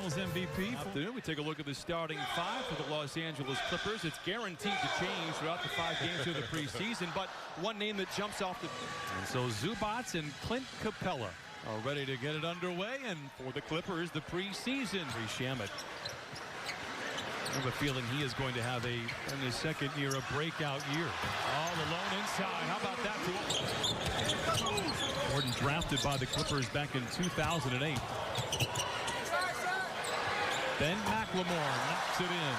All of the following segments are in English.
Finals MVP. We take a look at the starting five for the Los Angeles Clippers. It's guaranteed to change throughout the 5 games of the preseason, but one name that jumps off the... And so Zubac and Clint Capella are ready to get it underway, and for the Clippers, the preseason. Shamit. I have a feeling he is going to have in his second year, a breakout year. All alone inside. How about that? Gordon drafted by the Clippers back in 2008. Ben McLemore knocks it in.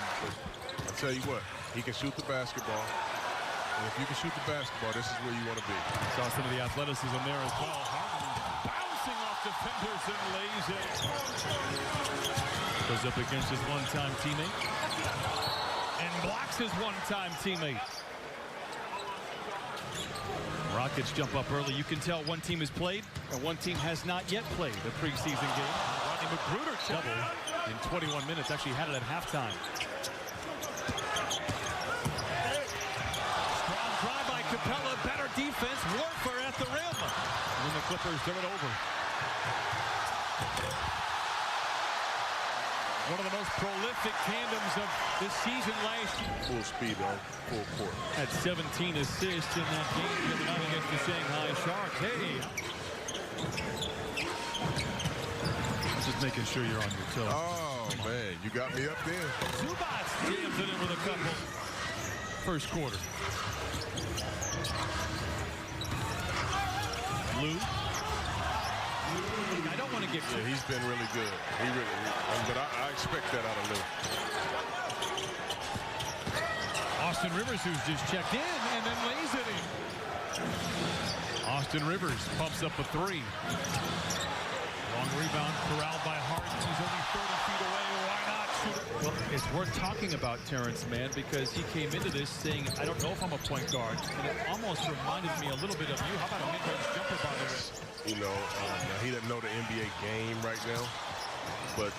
I'll tell you what, he can shoot the basketball. And if you can shoot the basketball, this is where you want to be. Saw some of the athleticism there as well. Harden bouncing off defenders and lays it. Goes up against his one-time teammate. And blocks his one-time teammate. Rockets jump up early. You can tell one team has played and one team has not yet played the preseason game. Rodney McGruder double in 21 minutes. Actually had it at halftime. Strong drive by Capella. Better defense. Warfare at the rim. And the Clippers turn it over. One of the most prolific tandems of the season last year. Full speed on full court. Had 17 assists in that game the other night against the Shanghai Sharks. Hey! Just making sure you're on your toes. Oh, man. You got me up there. Zubac jams it in with a couple. First quarter. Lou. I don't want to get... Yeah, he's been really good. He really, but I expect that out of Lou. Austin Rivers, who's just checked in and then lays it in. Austin Rivers pumps up a three. Long rebound corralled by Harden. He's only 30 feet away. Why not shoot it? Well, it's worth talking about Terrence Mann because he came into this saying, I don't know if I'm a point guard. And it almost reminded me a little bit of you. How about a mid-range jumper, by the way? You know, he doesn't know the NBA game right now, but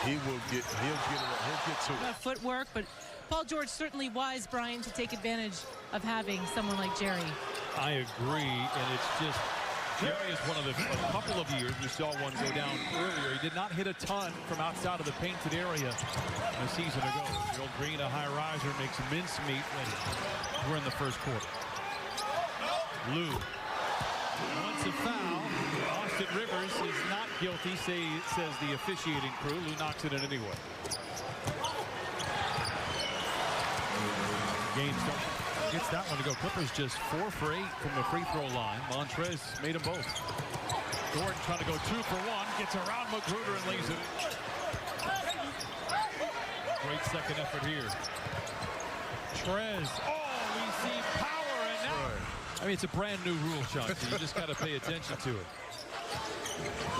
he'll get to it. Footwork, but Paul George certainly wise, Brian, to take advantage of having someone like Jerry. I agree, and it's just, Jerry is one of a couple of years we saw one go down earlier. He did not hit a ton from outside of the painted area a season ago. Gerald Green, a high riser, makes mincemeat when we're in the first quarter. Lou. Wants a foul. Austin Rivers is not guilty, says the officiating crew. Lou knocks it in anyway. Gaines gets that one to go. Clippers just 4 for 8 from the free throw line. Montrez made them both. Gordon trying to go 2 for 1. Gets around McGruder and lays it. Great second effort here. Trez. Oh, we see power and now. I mean, it's a brand new rule, Sean, so you just got to pay attention to it.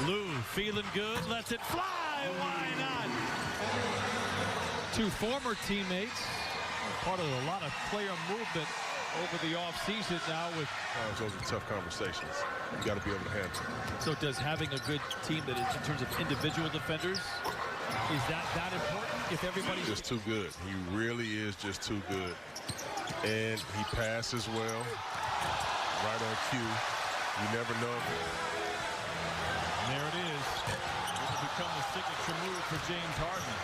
Lou feeling good, lets it fly. Why not? 2 former teammates, part of a lot of player movement over the offseason now. With those are tough conversations. You got to be able to handle it. So does having a good team that is, in terms of individual defenders, is that important? If everybody's just too good, he really is just too good, and he passes well. Right on cue. You never know. And there it is. It will become the signature move for James Harden.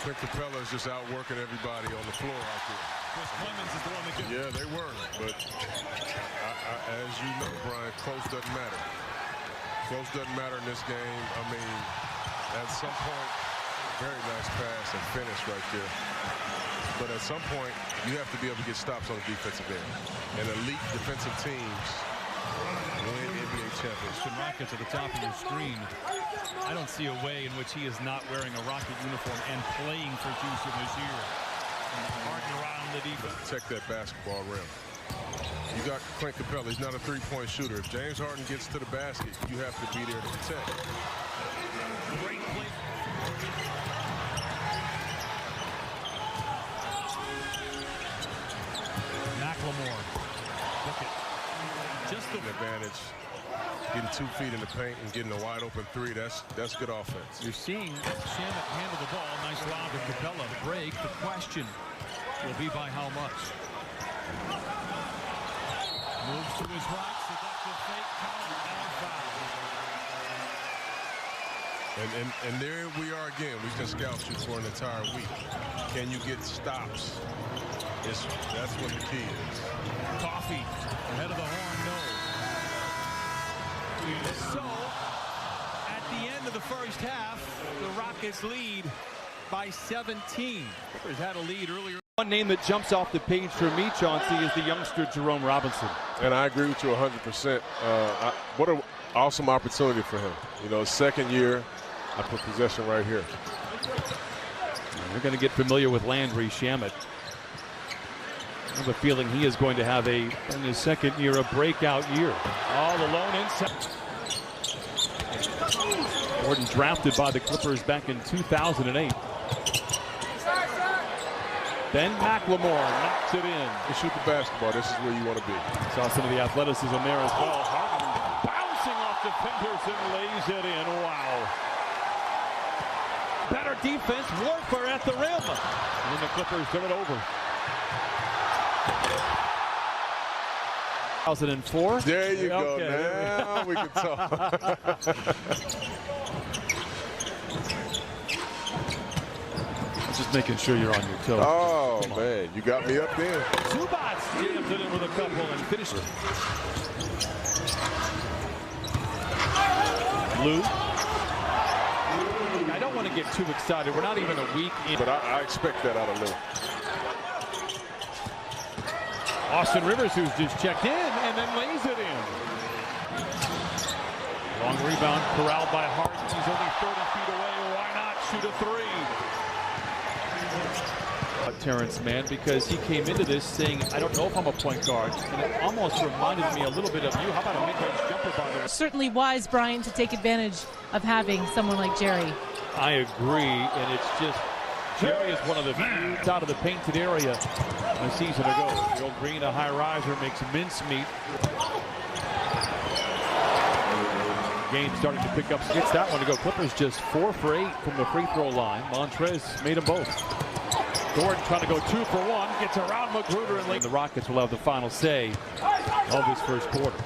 Clint Capella is just outworking everybody on the floor out there. Chris Clemens is the one that Yeah, they were. But as you know, Brian, close doesn't matter. Close doesn't matter in this game. I mean, at some point, very nice pass and finish right there. But at some point, you have to be able to get stops on the defensive end. And elite defensive teams win NBA championships. Rockets at the top of your screen. I don't see a way in which he is not wearing a Rocket uniform and playing for Houston this year. Harden around the defense. Protect that basketball rim. You got Clint Capella. He's not a three-point shooter. If James Harden gets to the basket, you have to be there to protect. Great play. McLemore. Look at just the advantage. Getting 2 feet in the paint and getting a wide open three, that's good offense. You're seeing Shamit handle the ball. Nice lob to Capella. Break. The question will be by how much. Moves to his right. Seductive fake. Count and a foul. And there we are again. We can scout you for an entire week. Can you get stops? That's what the key is. Coffee ahead of the horn, no. So, at the end of the first half, the Rockets lead by 17. Clippers had a lead earlier. One name that jumps off the page for me, Chauncey, is the youngster Jerome Robinson. And I agree with you 100%. What an awesome opportunity for him. You know, second year, I put possession right here. We're going to get familiar with Landry Shamet. I have a feeling he is going to have in his second year, a breakout year. All alone inside. Gordon drafted by the Clippers back in 2008. Ben McLemore knocks it in. You shoot the basketball. This is where you want to be. Saw some of the athleticism there as well. Harden bouncing off defenders and lays it in. Wow. Better defense. Warfare at the rim. And the Clippers turn it over. 2004. There you go. Okay. Now we can talk. Just making sure you're on your toes. Oh, man. You got me up there. Zubats jams it in with a couple and finished it. Lou. I don't want to get too excited. We're not even a week in. But I expect that out of Lou. Austin Rivers, who's just checked in and then lays it in. Long rebound, corralled by Harden. He's only 30 feet away. Why not shoot a three? Terrence Mann, because he came into this saying, I don't know if I'm a point guard, and it almost reminded me a little bit of you. How about a mid-range jumper by the way? Certainly wise, Brian, to take advantage of having someone like Jerry. I agree, and it's just, Jerry is one of the few out of the painted area a season ago. Gerald Green, a high riser, makes mincemeat. Game starting to pick up. Gets that one to go. Clippers just 4 for 8 from the free throw line. Montrez made them both. Gordon trying to go 2 for 1. Gets around Magruder and late. The Rockets will have the final say of this first quarter.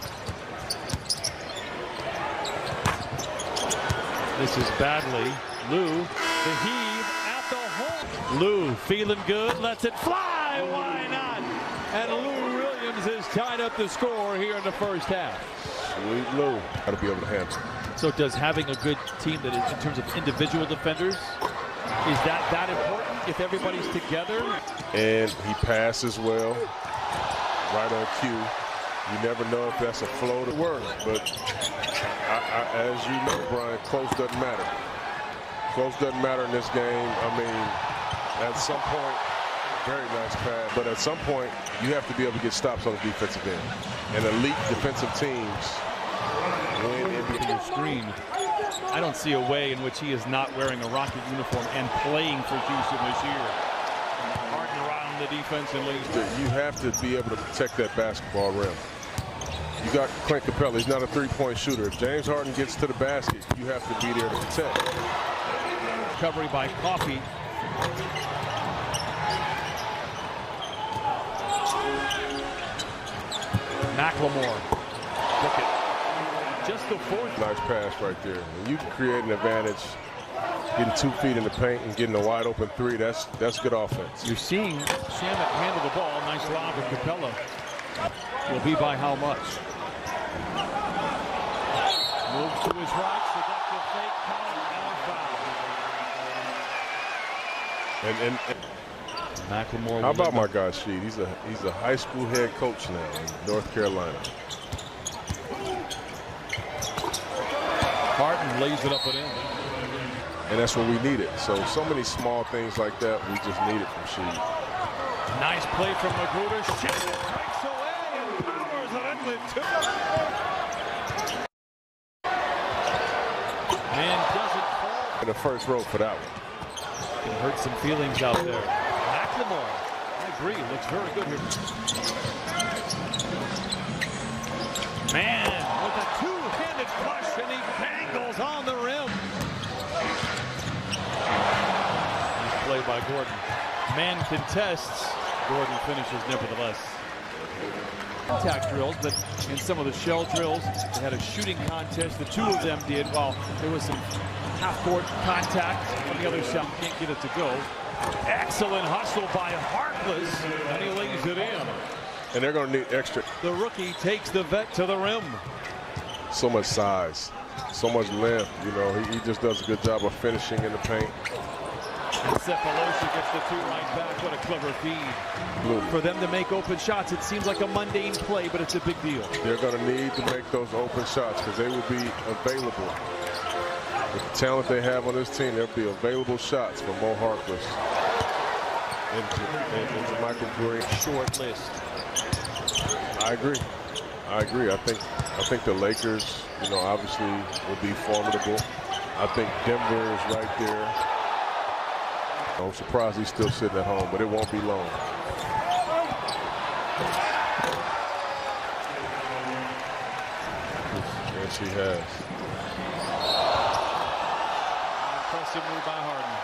This is Badley. Lou, the heave at the hole. Lou feeling good. Lets it fly. Why not? And Lou Williams has tied up the score here in the first half. Sweet Lou. Got to be able to handle. So does having a good team that is in terms of individual defenders, is that important if everybody's together? And he passes well, right on cue. You never know if that's a flow to work, but as you know, Brian, close doesn't matter. Close doesn't matter in this game. I mean, at some point, very nice pass, but at some point, you have to be able to get stops on the defensive end. And elite defensive teams win NBA. Your screen. I don't see a way in which he is not wearing a Rocket uniform and playing for Houston this year. Harden around the defense and leads. You have to be able to protect that basketball rim. You got Clint Capella. He's not a three-point shooter. If James Harden gets to the basket, you have to be there to protect. Recovery by Coffee. McLemore. Look at just the fourth. Nice pass right there. And you can create an advantage getting 2 feet in the paint and getting a wide open three. That's good offense. You're seeing Shamet handle the ball. Nice lob with Capella. Will be by how much? Moves to his right. Seductive fake. Count and foul. And McLemore. how about my guy Sheed? He's a high school head coach now in North Carolina. Harden lays it up and in. And that's what we needed. So many small things like that we just needed from Sheed. Nice play from Magruder. Shamet breaks away and powers it in with 2. Man doesn't fall. In the first row for that one. Can hurt some feelings out there. McLemore. I agree. Looks very good here. Man with a two-handed flush and he bangles on the rim. Nice play by Gordon. Man contests. Gordon finishes nevertheless. Contact drills, but in some of the shell drills, they had a shooting contest. The 2 of them did, while there was some half-court contact on the other side. Can't get it to go. Excellent hustle by Harkless, and he lays it in. And they're going to need extra. The rookie takes the vet to the rim. So much size, so much length. You know, he just does a good job of finishing in the paint. And Cephalosha gets the 2 right back. What a clever feed. For them to make open shots, it seems like a mundane play, but it's a big deal. They're going to need to make those open shots because they will be available. With the talent they have on this team, there'll be available shots for Mo Harkless into Michael Green. Short list. I agree. I think the Lakers, you know, obviously will be formidable. I think Denver is right there. I'm surprised he's still sitting at home, but it won't be long. Yes, he has. Impressive move by Harden.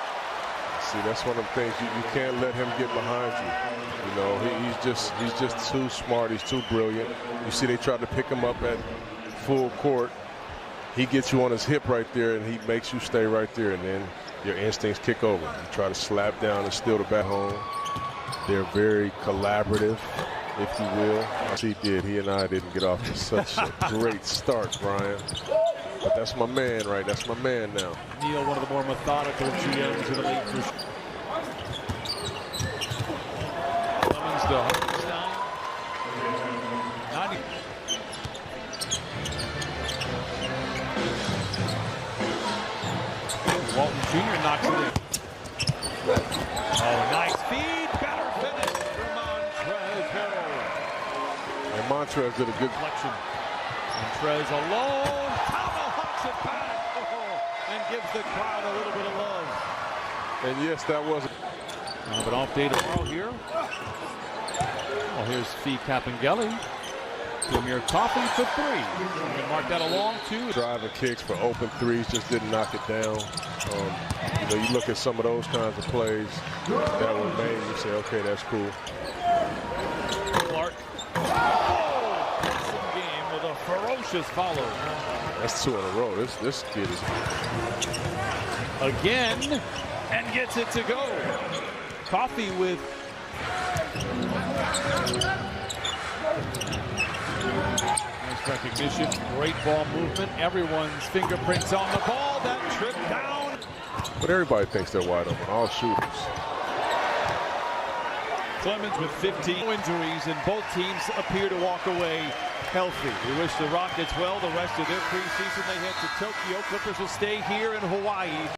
See, that's one of the things you can't let him get behind you. You know, he's just too smart. He's too brilliant. You see, they tried to pick him up at full court. He gets you on his hip right there, and he makes you stay right there, and then your instincts kick over. You try to slap down and steal the bat home. They're very collaborative, if you will. As he did, he and I didn't get off to such a great start, Brian. But that's my man, right? That's my man now. Neal, one of the more methodical GMs in the league. Clemens to Hartenstein. Walton Jr. knocks it in. Oh, nice feed. Better finish for Montrezl Harrell. And Montrezl did a good deflection. Montrezl alone. Tomahawks it back. And gives the crowd a little bit of love. And yes, that was. We'll have an off day tomorrow here. Well, here's Fee Capangeli. Premier Coffee for 3. You can mark that along too. Driving kicks for open threes, just didn't knock it down. You know, you look at some of those kinds of plays that were made, you say, okay, that's cool. Clark. Oh, passing game with a ferocious follow. That's 2 in a row. This kid is again and gets it to go. Coffee with nice recognition, great ball movement, everyone's fingerprints on the ball, that trip down. But everybody thinks they're wide open, all shooters. Clemens with 15 injuries, and both teams appear to walk away healthy. We wish the Rockets well the rest of their preseason. They head to Tokyo. Clippers will stay here in Hawaii.